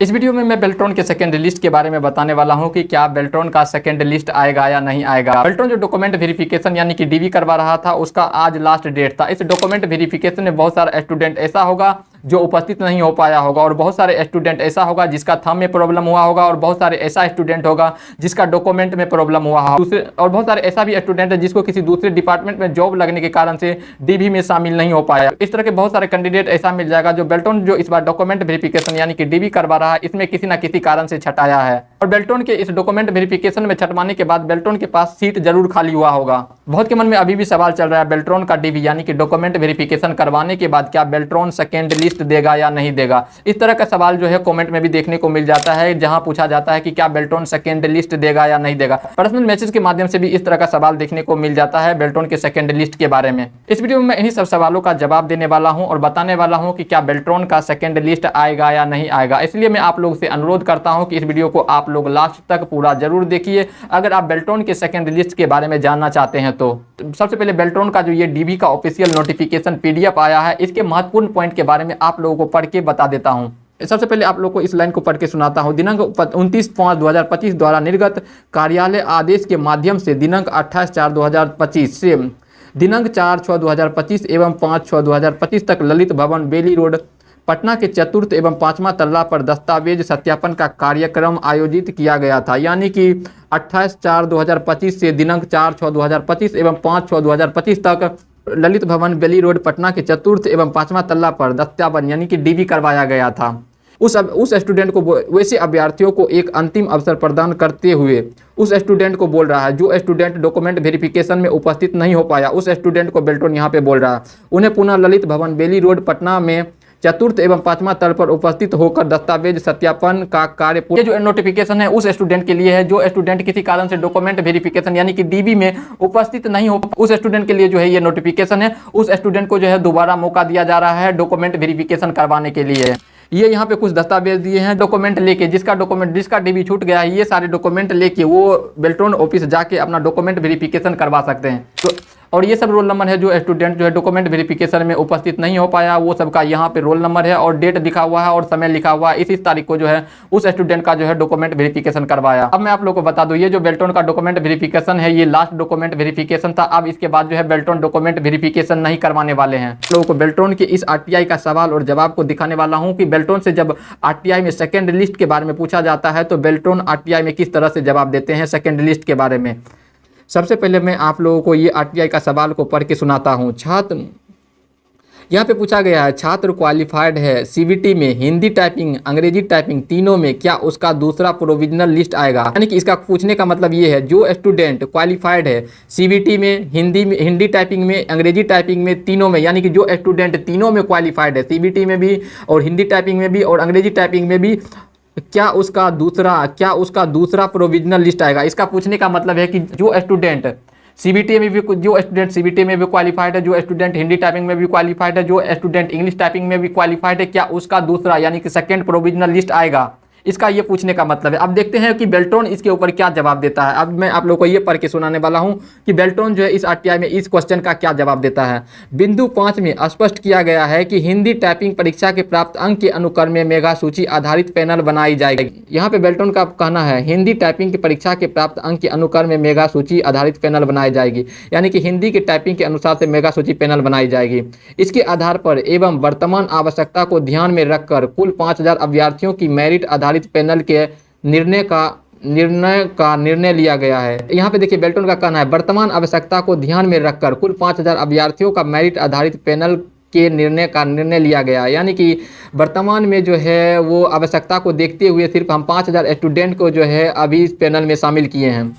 इस वीडियो में मैं बेल्ट्रॉन के सेकंड लिस्ट के बारे में बताने वाला हूं कि क्या बेल्ट्रॉन का सेकंड लिस्ट आएगा या नहीं आएगा। बेल्ट्रॉन जो डॉक्यूमेंट वेरिफिकेशन यानी कि डीवी करवा रहा था उसका आज लास्ट डेट था। इस डॉक्यूमेंट वेरिफिकेशन में बहुत सारा स्टूडेंट ऐसा होगा जो उपस्थित नहीं हो पाया होगा और बहुत सारे स्टूडेंट ऐसा होगा जिसका थंब में प्रॉब्लम हुआ होगा और बहुत सारे ऐसा स्टूडेंट होगा जिसका डॉक्यूमेंट में प्रॉब्लम हुआ होगा दूसरे और बहुत सारे ऐसा भी स्टूडेंट है जिसको किसी दूसरे डिपार्टमेंट में जॉब लगने के कारण से डीवी में शामिल नहीं हो पाया। इस तरह के बहुत सारे कैंडिडेट ऐसा मिल जाएगा जो बेल्ट्रॉन जो इस बार डॉक्यूमेंट वेरिफिकेशन यानी कि डीवी करवा रहा है इसमें किसी न किसी कारण से छटाया है और बेल्ट्रॉन के इस डॉक्यूमेंट वेरिफिकेशन में छटवाने के बाद बेल्ट्रॉन के पास सीट जरूर खाली हुआ होगा। बहुत के मन में अभी भी सवाल चल रहा है बेल्ट्रॉन का डीवी यानी कि डॉक्यूमेंट वेरिफिकेशन करवाने के बाद क्या बेल्ट्रॉन सेकेंड लिस्ट देगा या नहीं देगा। इस तरह का सवाल जो है कमेंट में भी देखने को मिल जाता है जहां पूछा जाता है कि क्या बेल्ट्रॉन सेकेंड लिस्ट देगा या नहीं देगा। पर्सनल मैसेज के माध्यम से भी इस तरह का सवाल देखने को मिल जाता है बेल्ट्रॉन के सेकेंड लिस्ट के बारे में। इस वीडियो में मैं इन्हीं सब सवालों का जवाब देने वाला हूं और बताने वाला हूं कि क्या बेल्ट्रॉन का सेकेंड लिस्ट आएगा या नहीं आएगा। इसलिए मैं आप लोग से अनुरोध करता हूं कि इस वीडियो को आप लोग लास्ट तक पूरा जरूर देखिए अगर आप बेल्ट्रॉन के सेकेंड लिस्ट के बारे में जानना चाहते हैं। तो सबसे पहले बेल्ट्रॉन का जो ये डीवी का ऑफिशियल नोटिफिकेशन पीडीएफ आया है इसके महत्वपूर्ण पॉइंट के बारे में आप लोगों को पढ़ के बता देता हूं। सबसे पहले आप लोग को इस लाइन को पढ़ के सुनाता हूं। दिनांक 29/5/2025 द्वारा निर्गत कार्यालय आदेश के माध्यम से दिनांक 28/4/2025 से दिनांक 4/6/2025 एवं 5/6/2025 तक ललित भवन बेली रोड पटना के चतुर्थ एवं पांचवा तल्ला पर दस्तावेज सत्यापन का कार्यक्रम आयोजित किया गया था। यानी कि 28/4/2025 से दिनांक 4/6/2025 एवं 5/6/2025 तक ललित भवन बेली रोड पटना के चतुर्थ एवं पांचवा तल्ला पर दस्तावेज यानी कि डीवी करवाया गया था। उस स्टूडेंट को वैसे अभ्यर्थियों को एक अंतिम अवसर प्रदान करते हुए उस स्टूडेंट को बोल रहा है जो स्टूडेंट डॉक्यूमेंट वेरिफिकेशन में उपस्थित नहीं हो पाया उस स्टूडेंट को बेल्ट्रॉन यहाँ पे बोल रहा है उन्हें पुनः ललित भवन बेली रोड पटना में चतुर्थ एवं पांचवा तल पर उपस्थित होकर दस्तावेज सत्यापन का कार्य। ये जो नोटिफिकेशन है उस स्टूडेंट के लिए है जो स्टूडेंट किसी कारण से डॉक्यूमेंट वेरिफिकेशन यानी कि डीवी में उपस्थित नहीं हो उस स्टूडेंट के लिए जो है ये नोटिफिकेशन है। उस स्टूडेंट को जो है दोबारा मौका दिया जा रहा है डॉक्यूमेंट वेरिफिकेशन करवाने के लिए। ये यहाँ पे कुछ दस्तावेज दिए हैं डॉक्यूमेंट लेके जिसका डीवी छूट गया है ये सारे डॉक्यूमेंट लेके वो बेल्ट्रॉन ऑफिस जाके अपना डॉक्यूमेंट वेरिफिकेशन करवा सकते हैं। तो और ये सब रोल नंबर है जो स्टूडेंट जो है डॉक्यूमेंट वेरिफिकेशन में उपस्थित नहीं हो पाया वो सबका यहाँ पे रोल नंबर है और डेट लिखा हुआ है और समय लिखा हुआ है। इस तारीख को जो है उस स्टूडेंट का जो है डॉक्यूमेंट वेरिफिकेशन करवाया। अब मैं आप लोगों को बता दूं ये जो बेल्ट्रॉन का डॉक्यूमेंट वेरिफिकेशन है ये लास्ट डॉक्यूमेंट वेरिफिकेशन था। अब इसके बाद जो है बेल्ट्रॉन डॉक्यूमेंट वेरिफिकेशन नहीं करवाने वाले हैं। लोगों को बेल्ट्रॉन के इस आरटीआई का सवाल और जवाब को दिखाने वाला हूँ कि बेल्ट्रॉन से जब आरटीआई में सेकेंड लिस्ट के बारे में पूछा जाता है तो बेल्ट्रॉन आरटीआई में किस तरह से जवाब देते हैं सेकेंड लिस्ट के बारे में। सबसे पहले मैं आप लोगों को ये आरटीआई का सवाल को पढ़ के सुनाता हूँ। छात्र यहाँ पे पूछा गया है छात्र क्वालिफाइड है सीबीटी में हिंदी टाइपिंग अंग्रेजी टाइपिंग तीनों में क्या उसका दूसरा प्रोविजनल लिस्ट आएगा। यानी कि इसका पूछने का मतलब ये है जो स्टूडेंट क्वालिफाइड है सीबीटी में हिंदी टाइपिंग में अंग्रेजी टाइपिंग में तीनों में यानी कि जो स्टूडेंट तीनों में क्वालिफाइड है सीबीटी में भी और हिंदी टाइपिंग में भी और अंग्रेजी टाइपिंग में भी क्या उसका दूसरा प्रोविजनल लिस्ट आएगा। इसका पूछने का मतलब है कि जो स्टूडेंट सीबीटी में भी क्वालिफाइड है जो स्टूडेंट हिंदी टाइपिंग में भी क्वालिफाइड है जो स्टूडेंट इंग्लिश टाइपिंग में भी क्वालिफाइड है क्या उसका दूसरा यानी कि सेकंड प्रोविजनल लिस्ट आएगा। इसका ये पूछने का मतलब है। अब देखते हैं कि बेल्ट्रॉन इसके ऊपर क्या जवाब देता है। अब मैं आप लोगों को ये पढ़ के सुनाने वाला हूं कि बेल्ट्रॉन जो है इस आरटीआई में इस क्वेश्चन का क्या जवाब देता है। बिंदु 5 में स्पष्ट किया गया है कि हिंदी टाइपिंग परीक्षा के प्राप्त अंक के अनुक्रम में मेगा सूची आधारित पैनल बनाई जाएगी। यहाँ पे बेल्ट्रॉन का कहना है हिंदी टाइपिंग की परीक्षा के प्राप्त अंक के अनुक्रम में मेगा सूची आधारित पैनल बनाई जाएगी यानी कि हिंदी की टाइपिंग के अनुसार से मेगा सूची पैनल बनाई जाएगी। इसके आधार पर एवं वर्तमान आवश्यकता को ध्यान में रखकर कुल 5000 अभ्यर्थियों की मेरिट आधारित पैनल के निर्णय लिया गया है। यहाँ पे देखिए बेल्ट्रॉन का कहना है वर्तमान आवश्यकता को ध्यान में रखकर कुल 5000 अभ्यर्थियों का मेरिट आधारित पैनल के निर्णय लिया गया है। यानी कि वर्तमान में जो है वो आवश्यकता को देखते हुए सिर्फ हम 5000 स्टूडेंट को जो है अभी इस पैनल में शामिल किए हैं।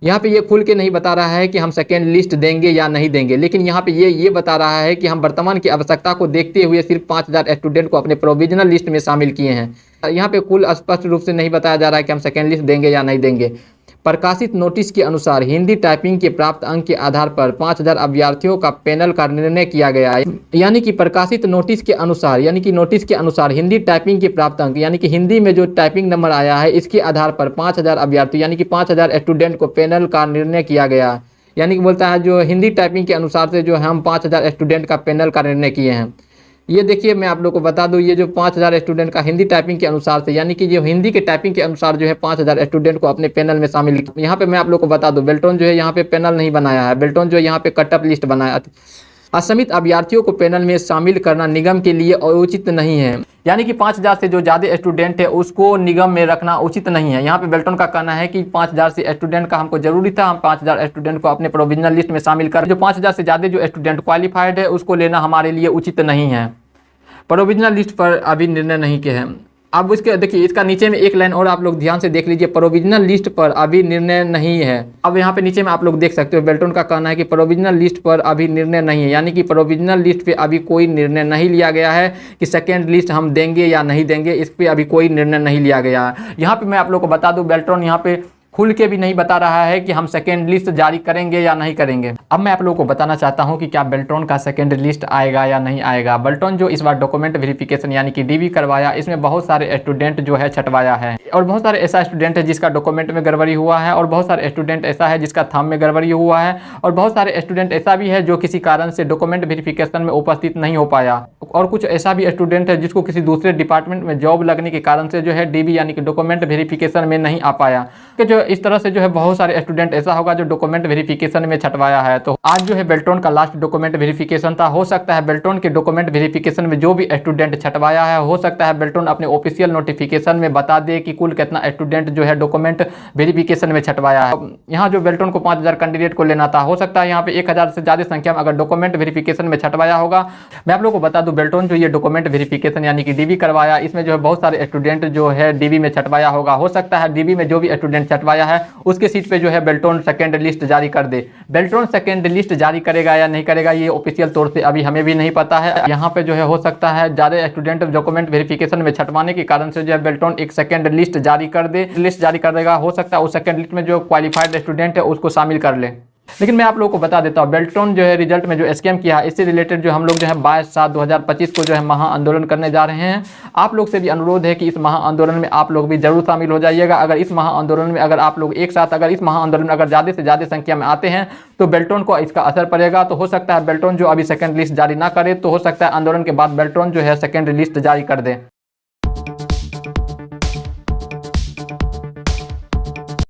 यहाँ पे ये खुल के नहीं बता रहा है कि हम सेकेंड लिस्ट देंगे या नहीं देंगे लेकिन यहाँ पे ये बता रहा है कि हम वर्तमान की आवश्यकता को देखते हुए सिर्फ 5000 स्टूडेंट को अपने प्रोविजनल लिस्ट में शामिल किए हैं। यहाँ पे कुल स्पष्ट रूप से नहीं बताया जा रहा है कि हम सेकेंड लिस्ट देंगे या नहीं देंगे। प्रकाशित नोटिस के अनुसार हिंदी टाइपिंग के प्राप्त अंक के आधार पर 5000 अभ्यर्थियों का पैनल का निर्णय किया गया है। यानी कि प्रकाशित नोटिस के अनुसार हिंदी टाइपिंग के प्राप्त अंक यानी कि हिंदी में जो टाइपिंग नंबर आया है इसके आधार पर 5000 अभ्यर्थी यानी कि 5000 स्टूडेंट को पैनल का निर्णय किया गया है। यानी कि बोलता है जो हिंदी टाइपिंग के अनुसार से जो हम 5000 स्टूडेंट का पैनल का निर्णय किए हैं। ये देखिए मैं आप लोग को बता दूं, ये जो 5000 स्टूडेंट का हिंदी टाइपिंग के अनुसार से, यानी कि जो हिंदी के टाइपिंग के अनुसार जो है 5000 स्टूडेंट को अपने पैनल में शामिल किया। यहाँ पे मैं आप लोग को बता दूं, बेल्ट्रॉन जो है यहाँ पे पैनल नहीं बनाया है, बेल्ट्रॉन जो है यहाँ पे कटअप लिस्ट बनाया। असमित अभ्यर्थियों को पैनल में शामिल करना निगम के लिए उचित नहीं है, यानी कि 5000 से जो ज़्यादा स्टूडेंट है उसको निगम में रखना उचित नहीं है। यहाँ पे बेल्ट्रॉन का कहना है कि 5000 से स्टूडेंट का हमको जरूरी था, हम 5000 स्टूडेंट को अपने प्रोविजनल लिस्ट में शामिल कर, जो 5000 से ज़्यादा जो स्टूडेंट क्वालिफाइड है उसको लेना हमारे लिए उचित नहीं है। प्रोविजनल लिस्ट पर अभी निर्णय नहीं किया है। अब इसके देखिए, इसका नीचे में एक लाइन और आप लोग ध्यान से देख लीजिए, प्रोविजनल लिस्ट पर अभी निर्णय नहीं है। अब यहाँ पे नीचे में आप लोग देख सकते हो, बेल्ट्रॉन का कहना है कि प्रोविजनल लिस्ट पर अभी निर्णय नहीं है, यानी कि प्रोविजनल लिस्ट पे अभी कोई निर्णय नहीं लिया गया है कि सेकेंड लिस्ट हम देंगे या नहीं देंगे, इस पर अभी कोई निर्णय नहीं लिया गया है। यहाँ पे मैं आप लोग को बता दूँ, बेल्ट्रॉन यहाँ पे खुल के भी नहीं बता रहा है कि हम सेकेंड लिस्ट जारी करेंगे या नहीं करेंगे। अब मैं आप लोगों को बताना चाहता हूं कि क्या बेल्ट्रॉन का सेकेंड लिस्ट आएगा या नहीं आएगा। बेल्ट्रॉन जो इस बार डॉक्यूमेंट वेरिफिकेशन यानी कि डीवी करवाया, इसमें बहुत सारे स्टूडेंट जो है छटवाया है, और बहुत सारे ऐसा स्टूडेंट है जिसका डॉक्यूमेंट में गड़बड़ी हुआ है, और बहुत सारे स्टूडेंट ऐसा है जिसका थंब में गड़बड़ी हुआ है, और बहुत सारे स्टूडेंट ऐसा भी है जो किसी कारण से डॉक्यूमेंट वेरिफिकेशन में उपस्थित नहीं हो पाया, और कुछ ऐसा भी स्टूडेंट है जिसको किसी दूसरे डिपार्टमेंट में जॉब लगने के कारण से जो है डीवी यानी कि डॉक्यूमेंट वेरिफिकेशन में नहीं आ पाया। कि जो इस तरह से जो है बहुत सारे स्टूडेंट ऐसा होगा जो डॉक्यूमेंट वेरिफिकेशन में छटवाया है। तो आज जो है बेल्ट्रॉन का लास्ट डॉक्यूमेंट वेरिफिकेशन था। हो सकता है बेल्ट्रॉन के डॉक्यूमेंट वेरिफिकेशन में जो भी स्टूडेंट छटवाया है, हो सकता है बेल्ट्रॉन अपने ऑफिशियल नोटिफिकेशन में बता दे कि कुल कितना स्टूडेंट जो है डॉक्यूमेंट वेरिफिकेशन में छटवाया है। यहाँ जो बेल्ट्रॉन को 5000 कैंडिडेट को लेना था, हो सकता है यहाँ पे 1000 से ज़्यादा संख्या में अगर डॉक्यूमेंट वेरिफिकेशन में छटवाया होगा। मैं आप लोग को बता दूं, बेल्ट्रॉन जो ये डॉक्यूमेंट वेरिफिकेशन यानी कि डीवी करवाया, इसमें जो है बहुत सारे स्टूडेंट जो है डीवी में छटवाया होगा। हो सकता है डीवी में जो भी स्टूडेंट छटवाया है उसके सीट पे जो है बेल्ट्रॉन सेकेंड लिस्ट जारी कर दे। बेल्ट्रॉन सेकेंड लिस्ट जारी करेगा या नहीं करेगा ये ऑफिशियल तौर से अभी हमें भी नहीं पता है। यहाँ पे जो है हो सकता है ज़्यादा स्टूडेंट डॉक्यूमेंट वेरिफिकेशन में छटवाने के कारण से जो है बेल्ट्रॉन एक सेकेंड लिस्ट जारी कर दे, लिस्ट जारी कर देगा। हो सकता है उस सेकेंड लिस्ट में जो क्वालिफाइड स्टूडेंट है उसको शामिल कर ले। लेकिन मैं आप लोगों को बता देता हूँ, बेल्ट्रॉन जो है रिजल्ट में जो स्कैम किया है, इससे रिलेटेड जो हम लोग जो है 22/7/2025 को जो है महा आंदोलन करने जा रहे हैं। आप लोग से भी अनुरोध है कि इस महा आंदोलन में आप लोग भी जरूर शामिल हो जाइएगा। अगर इस महा आंदोलन में अगर आप लोग एक साथ अगर इस महा आंदोलन में अगर ज़्यादा से ज़्यादा संख्या में आते हैं तो बेल्ट्रॉन को इसका असर पड़ेगा। तो हो सकता है बेल्ट्रॉन जो अभी सेकेंड लिस्ट जारी ना करे, तो हो सकता है आंदोलन के बाद बेल्ट्रॉन जो है सेकेंड लिस्ट जारी कर दे।